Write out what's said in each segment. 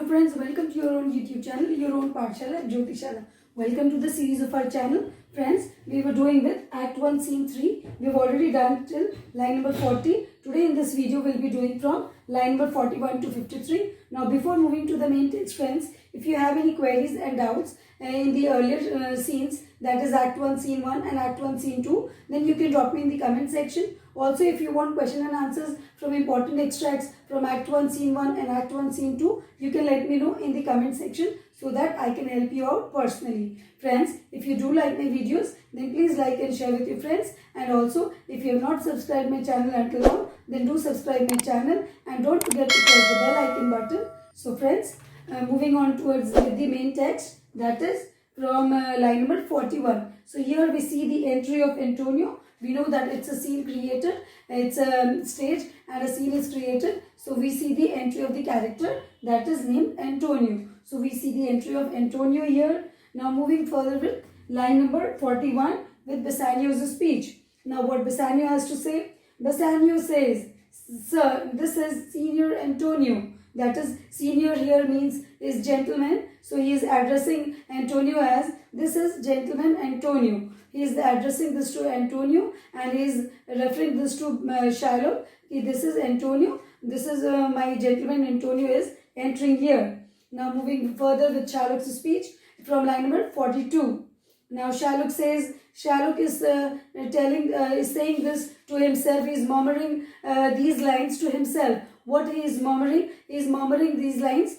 friends, welcome to your own YouTube channel, your own Pathshala, Jyotishala. Welcome to the series of our channel. Friends, we were doing with Act 1, Scene 3. We've already done till line number 40. Today in this video, we'll be doing from line number 41 to 53. Now, before moving to the main text, friends, if you have any queries and doubts in the earlier scenes, that is Act 1, Scene 1 and Act 1, Scene 2, then you can drop me in the comment section. Also, if you want question and answers from important extracts from Act 1, Scene 1 and Act 1, Scene 2, you can let me know in the comment section so that I can help you out personally. Friends, if you do like my videos, then please like and share with your friends. And also, if you have not subscribed my channel until now, then do subscribe my channel and don't forget to press the bell icon button. So friends, moving on towards the main text, that is from line number 41. So here we see the entry of Antonio. We know that it's a scene created, it's a stage and a scene is created. So we see the entry of the character that is named Antonio. So we see the entry of Antonio here. Now moving further with line number 41 with Bassanio's speech. Now what Bassanio has to say? Bassanio says, "Sir, this is Senior Antonio." That is, senior here means is gentleman. So he is addressing Antonio as, "This is gentleman Antonio." He is addressing this to Antonio and he is referring this to Shylock. This is Antonio. This is my gentleman Antonio is entering here. Now moving further with Shylock's speech from line number 42. Now Shylock says, Shylock is saying this to himself. He is murmuring these lines to himself. What he is murmuring? He is murmuring these lines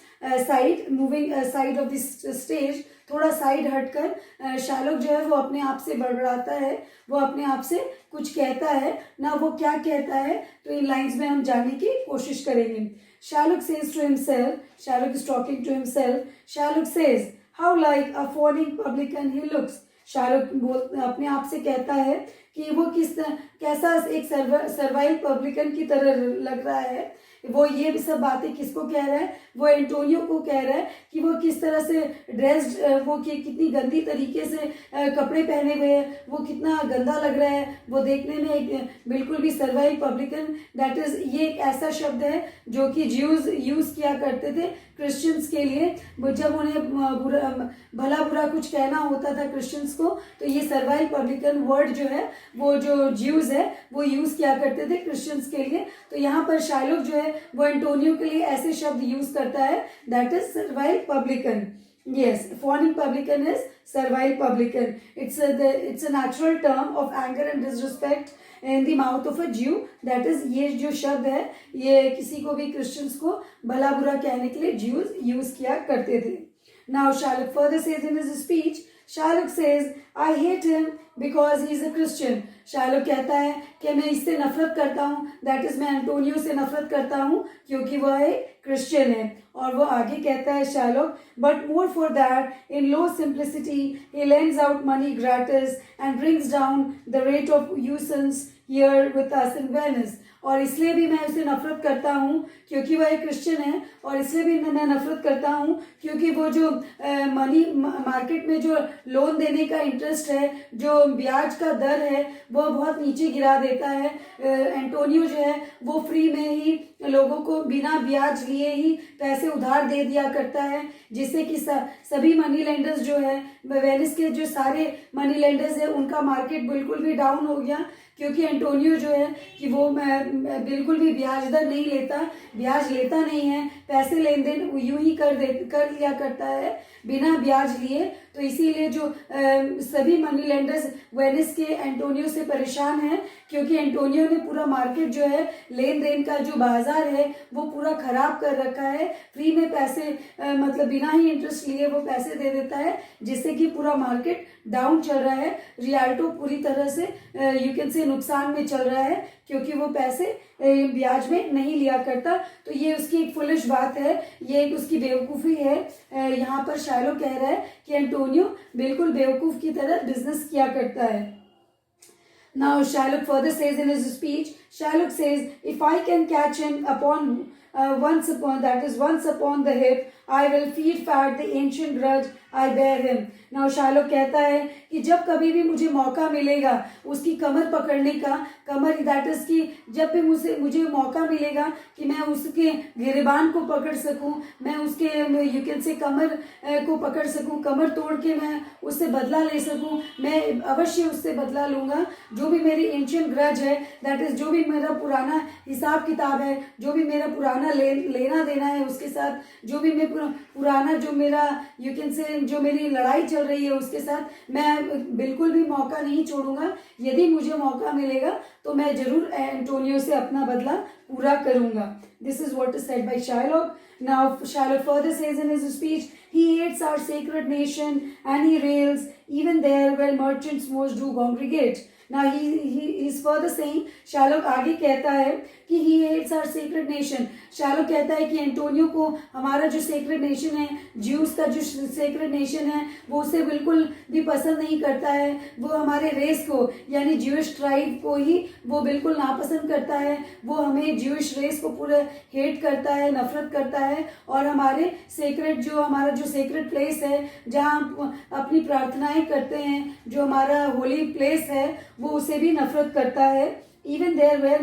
moving side of this stage. थोड़ा side हटकर Sherlock जो है वो अपने आप से बड़बड़ाता है, वो अपने आप से कुछ कहता है ना, वो क्या कहता है तो इन लाइंस में हम जानने की कोशिश करेंगे. Shylock says to himself, Shylock is talking to himself. Shylock says, "How like a fawning publican he looks." Shylock अपने आप से कहता है कि वो कैसा एक सर्वाइल पब्लिकन की तरह लग रहा है. वो ये सब बातें किसको कह रहा है? वो एंटोनियो को कह रहा है कि वो किस तरह से ड्रेस्ड, वो कितनी गंदी तरीके से कपड़े पहने हुए हैं, वो कितना गंदा लग रहा है, वो देखने में एक बिल्कुल भी सर्वाइल पब्लिकन. दैट इज, ये एक ऐसा शब्द है जो कि ज्यूज यूज किया करते थे क्रिश्चियंस के लिए. जब उन्हें भला बुरा कुछ कहना होता था क्रिश्चियंस को, तो ये सर्वाइल पब्लिकन वर्ड जो है वो जो ज्यूज है वो यूज किया करते थे क्रिश्चियंस के लिए. तो यहाँ पर शार्लक जो है वो एंटोनियो के लिए ऐसे शब्द यूज करता है, that is servile publican. Yes, fawning publican is servile publican. It's a natural term of anger and disrespect in the mouth of a Jew. That is, ये जो शब्द है ये किसी को भी क्रिश्चियंस को भला बुरा कहने के लिए Jews यूज किया करते थे. Now Shylock further says in his speech, Shylock says, "I hate him because he is a Christian." Shylock कहता है कि मैं इससे नफरत करता हूँ, दैट इज मैं एंटोनियो से नफरत करता हूँ क्योंकि वह एक क्रिश्चियन है. और वो आगे कहता है Shylock, "But more for that, in low simplicity, he lends out money gratis and brings down the rate of usance here with us in Venice." और इसलिए भी मैं उसे नफरत करता हूँ क्योंकि वह एक क्रिश्चियन है, और इसलिए भी मैं नफरत करता हूँ क्योंकि वो जो मनी मार्केट में जो लोन देने का इंटरेस्ट है, जो ब्याज का दर है, वो बहुत नीचे गिरा देता है. एंटोनियो जो है वो फ्री में ही लोगों को बिना ब्याज लिए ही पैसे उधार दे दिया करता है, जिससे कि सभी मनी लेंडर्स जो है, वेनिस के जो सारे मनी लेंडर्स है, उनका मार्केट बिल्कुल भी डाउन हो गया क्योंकि एंटोनियो जो है कि वो बिल्कुल भी ब्याज दर नहीं लेता, ब्याज लेता नहीं है, पैसे लेन देन यूं ही कर लिया करता है बिना ब्याज लिए. तो इसीलिए जो सभी मनी लेंडर्स वेनिस के एंटोनियो से परेशान हैं क्योंकि एंटोनियो ने पूरा मार्केट जो है, लेन देन का जो बाजार है वो पूरा खराब कर रखा है. फ्री में पैसे मतलब बिना ही इंटरेस्ट लिए वो पैसे दे देता है, जिससे कि पूरा मार्केट डाउन चल रहा है. रियाल्टो पूरी तरह से यू कैन से नुकसान में चल रहा है क्योंकि वो पैसे ब्याज में नहीं लिया करता. तो ये उसकी एक फुलिश बात है, ये एक उसकी बेवकूफ़ी है. यहाँ पर शार्लक कह रहा है कि एंटोनियो बिल्कुल बेवकूफ़ की तरह बिजनेस किया करता है. Now Shylock further says in his speech, Shylock says, "If I can catch him once upon the hip, I will feed fat the ancient grudge I bear him. Now शालोक कहता है कि जब कभी भी मुझे मौका मिलेगा उसकी कमर पकड़ने का, कमर दैट इज की जब भी मुझे मौका मिलेगा कि मैं उसके गिरबान को पकड़ सकूं, मैं उसके यू कैन से कमर को पकड़ सकूं, कमर तोड़ के मैं उससे बदला ले सकूं, मैं अवश्य उससे बदला लूंगा. जो भी मेरी एंशियंट ग्रज है, दैट इज जो भी मेरा पुराना हिसाब किताब है, जो भी मेरा पुराना लेना देना है उसके साथ, जो भी मैं पुराना जो मेरा यू कैन से जो मेरी लड़ाई चल रही है उसके साथ मैं बिल्कुल भी मौका नहीं छोड़ूंगा. यदि मुझे मौका मिलेगा तो मैं जरूर एंटोनियो से अपना बदला पूरा करूंगा. This is what is said bye Shylock. Now Shylock further says in his speech, he hates our sacred nation and he rails even there where merchants most do congregate. Now he is further saying, Shylock आगे कहता है कि he hates our sacred nation. Shylock कहता है कि Antonio को हमारा जो sacred nation है, ज्यूस का जो sacred nation है, वो उसे बिल्कुल भी पसंद नहीं करता है. वो हमारे रेस को यानी ज्यूश ट्राइब को ही वो बिल्कुल नापसंद करता है. वो हमें ज्यूश रेस को पूरा हेट करता है, नफरत करता है. और हमारे सेक्रेट जो हमारा जो सेक्रेट प्लेस है जहाँ हम अपनी प्रार्थनाएं करते हैं, जो हमारा होली प्लेस है, वो उसे भी नफरत करता है. इवन देयर वेयर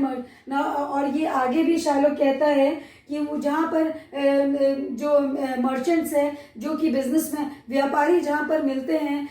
ना. और ये आगे भी शाइलॉक कहता है कि वो जहाँ पर जो मर्चेंट्स हैं, जो कि बिजनेस में व्यापारी जहाँ पर मिलते हैं,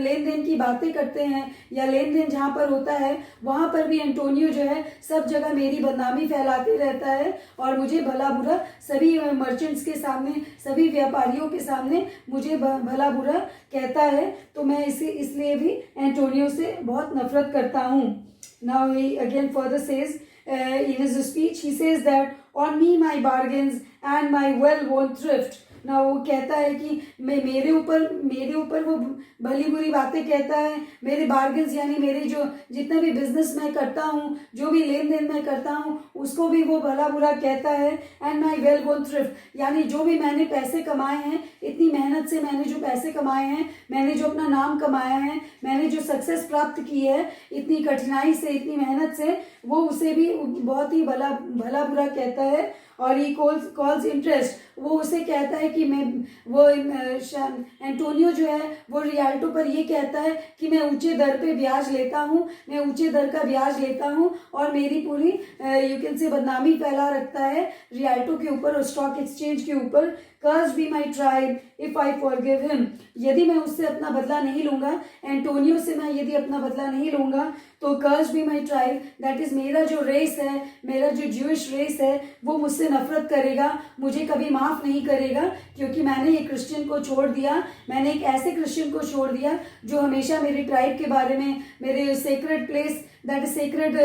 लेन देन की बातें करते हैं या लेन देन जहाँ पर होता है, वहाँ पर भी एंटोनियो जो है सब जगह मेरी बदनामी फैलाते रहता है और मुझे भला बुरा सभी मर्चेंट्स के सामने, सभी व्यापारियों के सामने मुझे भला बुरा कहता है. तो मैं इसलिए भी एंटोनियो से बहुत नफरत करता हूँ. Now he again further says in his speech, he says that on me my bargains and my well-worn thrift. ना वो कहता है कि मेरे ऊपर वो भली बुरी बातें कहता है. मेरे बार्गेन्स यानी मेरे जो जितना भी बिजनेस मैं करता हूँ, जो भी लेन देन मैं करता हूँ, उसको भी वो भला बुरा कहता है. And my well born thrift यानी जो भी मैंने पैसे कमाए हैं, इतनी मेहनत से मैंने जो पैसे कमाए हैं, मैंने जो अपना नाम कमाया है, मैंने जो सक्सेस प्राप्त की है इतनी कठिनाई से, इतनी मेहनत से, वो उसे भी बहुत ही भला बुरा कहता है. और ही कॉल्स इंटरेस्ट, वो उसे कहता है कि मैं वो एंटोनियो जो है वो रियाल्टो पर ये कहता है कि मैं ऊंचे दर पे ब्याज लेता हूँ, मैं ऊंचे दर का ब्याज लेता हूँ और मेरी पूरी यू कैन से बदनामी फैला रखता है रियाल्टो के ऊपर और स्टॉक एक्सचेंज के ऊपर. Curse be my tribe if I forgive him. यदि मैं उससे अपना बदला नहीं लूंगा, एंटोनियो से मैं यदि अपना बदला नहीं लूंगा, तो curse be my tribe that is मेरा जो रेस है, मेरा जो ज्यूइश रेस है, वो मुझसे नफरत करेगा, मुझे कभी माफ नहीं करेगा, क्योंकि मैंने ये क्रिश्चियन को छोड़ दिया. मैंने एक ऐसे क्रिश्चियन को छोड़ दिया जो हमेशा मेरे ट्राइब के बारे में, मेरे sacred place that is sacred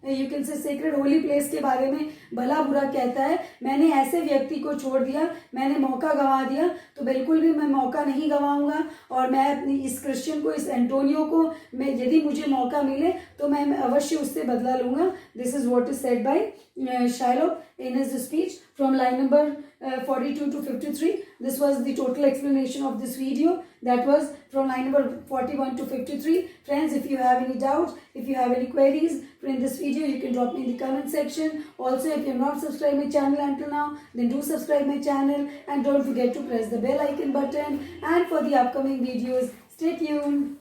you can say sacred holy place के बारे में भला बुरा कहता है. मैंने ऐसे व्यक्ति को छोड़ दिया, मैंने मौका गंवा दिया, तो बिल्कुल भी मैं मौका नहीं गंवाऊंगा. और मैं अपनी इस क्रिश्चियन को, इस एंटोनियो को, मैं यदि मुझे मौका मिले तो मैं अवश्य उससे बदला लूंगा. This is what is said bye Shylock in his speech from line number 42 to 53. This was the total explanation of this video. That was from line number 41 to 53. Friends, if you have any doubts, if you have any queries in this video, you can drop me in the comment section. Also, if you have not subscribed my channel until now, then do subscribe my channel and don't forget to press the bell icon button. And for the upcoming videos, stay tuned.